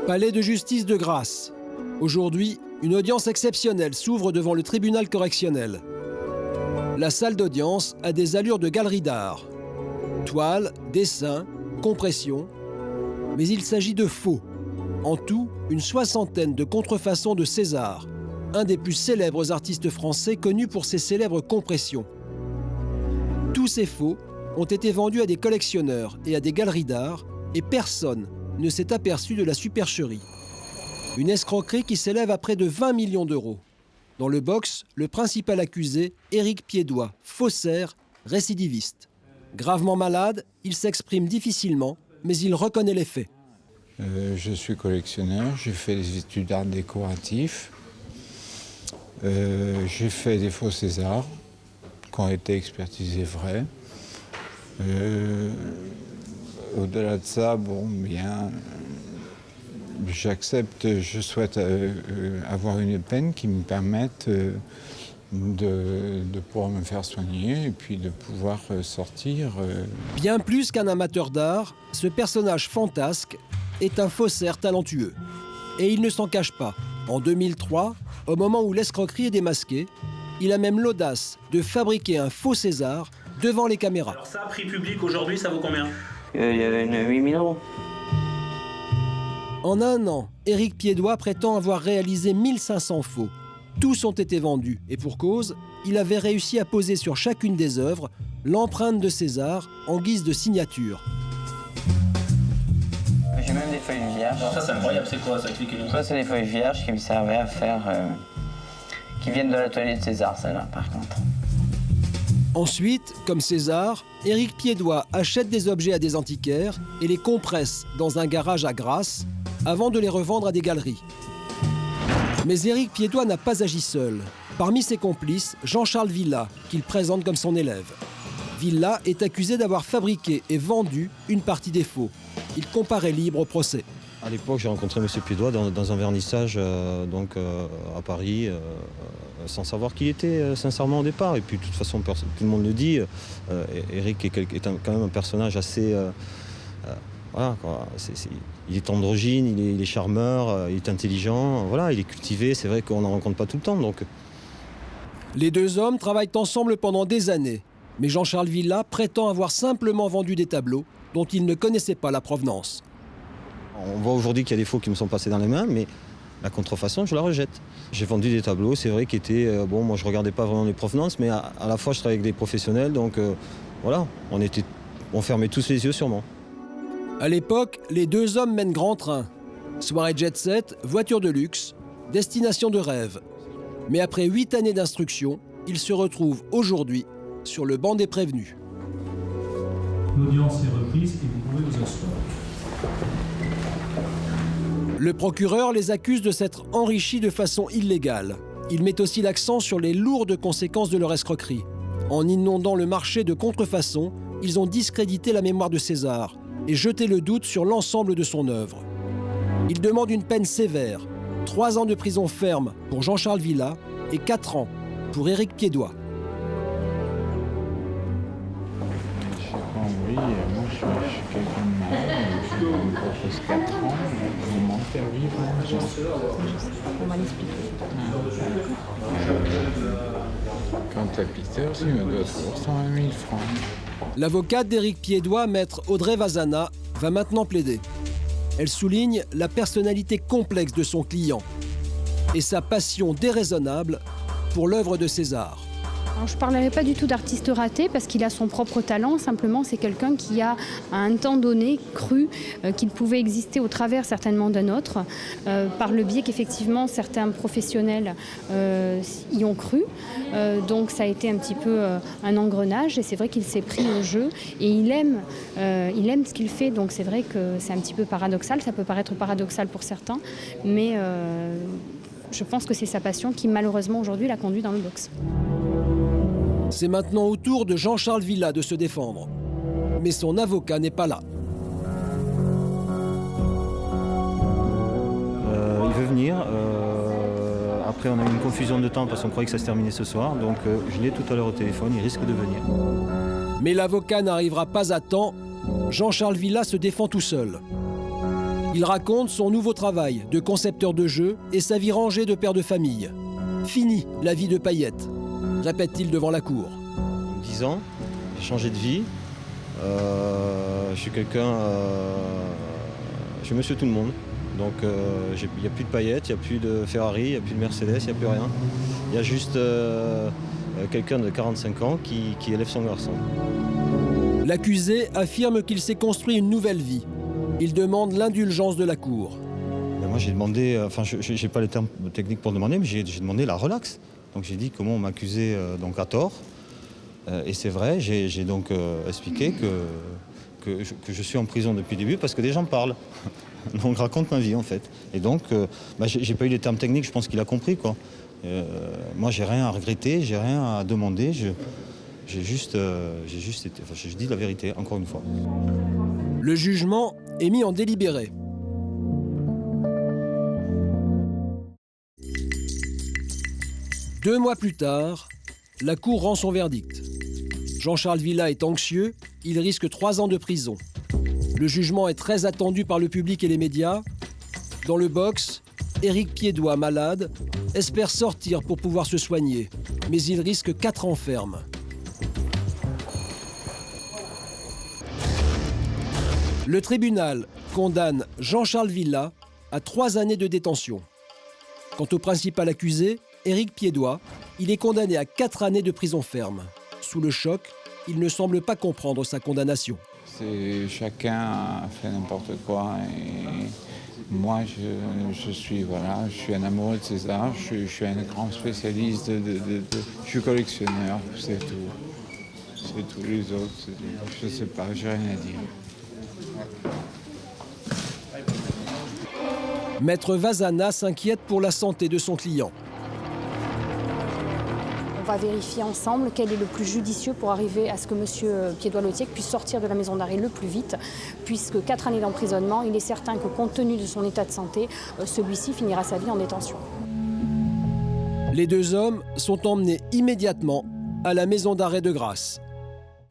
Palais de justice de Grasse. Aujourd'hui, une audience exceptionnelle s'ouvre devant le tribunal correctionnel. La salle d'audience a des allures de galerie d'art. Toiles, dessins, compression. Mais il s'agit de faux. En tout, une soixantaine de contrefaçons de César, un des plus célèbres artistes français connu pour ses célèbres compressions. Tous ces faux ont été vendus à des collectionneurs et à des galeries d'art, et personne ne s'est aperçu de la supercherie. Une escroquerie qui s'élève à près de 20 millions d'euros. Dans le box, le principal accusé, Éric Piédois, faussaire, récidiviste. Gravement malade, il s'exprime difficilement, mais il reconnaît les faits. Je suis collectionneur, j'ai fait des études d'art décoratif. J'ai fait des faux Césars qui ont été expertisés vrais. Au-delà de ça, j'accepte, je souhaite avoir une peine qui me permette de pouvoir me faire soigner et puis de pouvoir sortir. Bien plus qu'un amateur d'art, ce personnage fantasque est un faussaire talentueux. Et il ne s'en cache pas. En 2003, au moment où l'escroquerie est démasquée, il a même l'audace de fabriquer un faux César devant les caméras. Alors ça, prix public aujourd'hui, ça vaut combien ? Il y avait 8 000 euros. En un an, Éric Piédois prétend avoir réalisé 1500 faux. Tous ont été vendus, et pour cause, il avait réussi à poser sur chacune des œuvres l'empreinte de César en guise de signature. J'ai même des feuilles vierges. Alors ça, c'est incroyable, c'est quoi ça ? Ça, c'est des feuilles vierges qui me servaient à faire... qui viennent de l'atelier de César, celle-là, par contre. Ensuite, comme César, Éric Piédois achète des objets à des antiquaires et les compresse dans un garage à Grasse avant de les revendre à des galeries. Mais Éric Piédois n'a pas agi seul. Parmi ses complices, Jean-Charles Villa, qu'il présente comme son élève. Villa est accusé d'avoir fabriqué et vendu une partie des faux. Il comparaît libre au procès. À l'époque, j'ai rencontré M. Piédois dans un vernissage à Paris, sans savoir qui il était sincèrement au départ. Et puis de toute façon, tout le monde le dit, Éric est quand même un personnage assez... voilà, quoi. Il est androgyne, il est charmeur, il est intelligent, voilà, il est cultivé. C'est vrai qu'on n'en rencontre pas tout le temps. Donc... Les deux hommes travaillent ensemble pendant des années. Mais Jean-Charles Villa prétend avoir simplement vendu des tableaux dont il ne connaissait pas la provenance. On voit aujourd'hui qu'il y a des faux qui me sont passés dans les mains, mais la contrefaçon, je la rejette. J'ai vendu des tableaux, c'est vrai, qui étaient... moi, je ne regardais pas vraiment les provenances, mais à la fois, je travaillais avec des professionnels, donc voilà, on fermait tous les yeux sur moi. À l'époque, les deux hommes mènent grand train. Soirée jet-set, voiture de luxe, destination de rêve. Mais après 8 années d'instruction, ils se retrouvent aujourd'hui sur le banc des prévenus. L'audience est reprise et vous pouvez vous asseoir. Le procureur les accuse de s'être enrichis de façon illégale. Il met aussi l'accent sur les lourdes conséquences de leur escroquerie. En inondant le marché de contrefaçons, ils ont discrédité la mémoire de César et jeté le doute sur l'ensemble de son œuvre. Il demande une peine sévère, 3 ans de prison ferme pour Jean-Charles Villa et 4 ans pour Éric Piédois. Oui, moi je suis quelqu'un de malade, je me propose 4 ans, ils m'ont fait vivre. On va l'expliquer. Quant à Peter, il me doit toujours 120 000 francs. L'avocate d'Éric Piédois, maître Audrey Vazana, va maintenant plaider. Elle souligne la personnalité complexe de son client et sa passion déraisonnable pour l'œuvre de César. Alors, je ne parlerai pas du tout d'artiste raté parce qu'il a son propre talent. Simplement, c'est quelqu'un qui a, à un temps donné, cru qu'il pouvait exister au travers certainement d'un autre, par le biais qu'effectivement certains professionnels y ont cru. Donc ça a été un petit peu un engrenage et c'est vrai qu'il s'est pris au jeu et il aime ce qu'il fait. Donc c'est vrai que c'est un petit peu paradoxal. Ça peut paraître paradoxal pour certains, mais je pense que c'est sa passion qui malheureusement aujourd'hui l'a conduit dans le box. C'est maintenant au tour de Jean-Charles Villa de se défendre. Mais son avocat n'est pas là. Il veut venir. Après, on a eu une confusion de temps parce qu'on croyait que ça se terminait ce soir. Donc, je l'ai tout à l'heure au téléphone. Il risque de venir. Mais l'avocat n'arrivera pas à temps. Jean-Charles Villa se défend tout seul. Il raconte son nouveau travail de concepteur de jeux et sa vie rangée de père de famille. Fini la vie de paillettes, répète-t-il devant la cour. 10 ans, j'ai changé de vie. Je suis quelqu'un... je suis monsieur tout le monde. Donc il n'y a plus de paillettes, il n'y a plus de Ferrari, il n'y a plus de Mercedes, il n'y a plus rien. Il y a juste quelqu'un de 45 ans qui élève son garçon. L'accusé affirme qu'il s'est construit une nouvelle vie. Il demande l'indulgence de la cour. Mais moi j'ai demandé, enfin je n'ai pas les termes techniques pour demander, mais j'ai demandé la relaxe. Donc j'ai dit comment on m'accusait donc à tort. Et c'est vrai, j'ai donc expliqué que je suis en prison depuis le début parce que des gens parlent. Donc raconte ma vie en fait. Et donc j'ai pas eu les termes techniques, je pense qu'il a compris quoi. Moi j'ai rien à regretter, j'ai rien à demander, j'ai juste été, enfin je dis la vérité encore une fois. Le jugement est mis en délibéré. Deux mois plus tard, la cour rend son verdict. Jean-Charles Villa est anxieux, il risque 3 ans de prison. Le jugement est très attendu par le public et les médias. Dans le box, Éric Piédois, malade, espère sortir pour pouvoir se soigner, mais il risque 4 ans ferme. Le tribunal condamne Jean-Charles Villa à 3 années de détention. Quant au principal accusé, Éric Piédois, il est condamné à 4 années de prison ferme. Sous le choc, il ne semble pas comprendre sa condamnation. Chacun a fait n'importe quoi et moi je suis un amoureux de ces arts, je suis un grand spécialiste je suis collectionneur, c'est tout. C'est tout, les autres, je sais pas, j'ai rien à dire. Maître Vazana s'inquiète pour la santé de son client. On va vérifier ensemble quel est le plus judicieux pour arriver à ce que M. Piédois-Lothiec puisse sortir de la maison d'arrêt le plus vite, puisque 4 années d'emprisonnement, il est certain que compte tenu de son état de santé, celui-ci finira sa vie en détention. Les 2 hommes sont emmenés immédiatement à la maison d'arrêt de Grasse.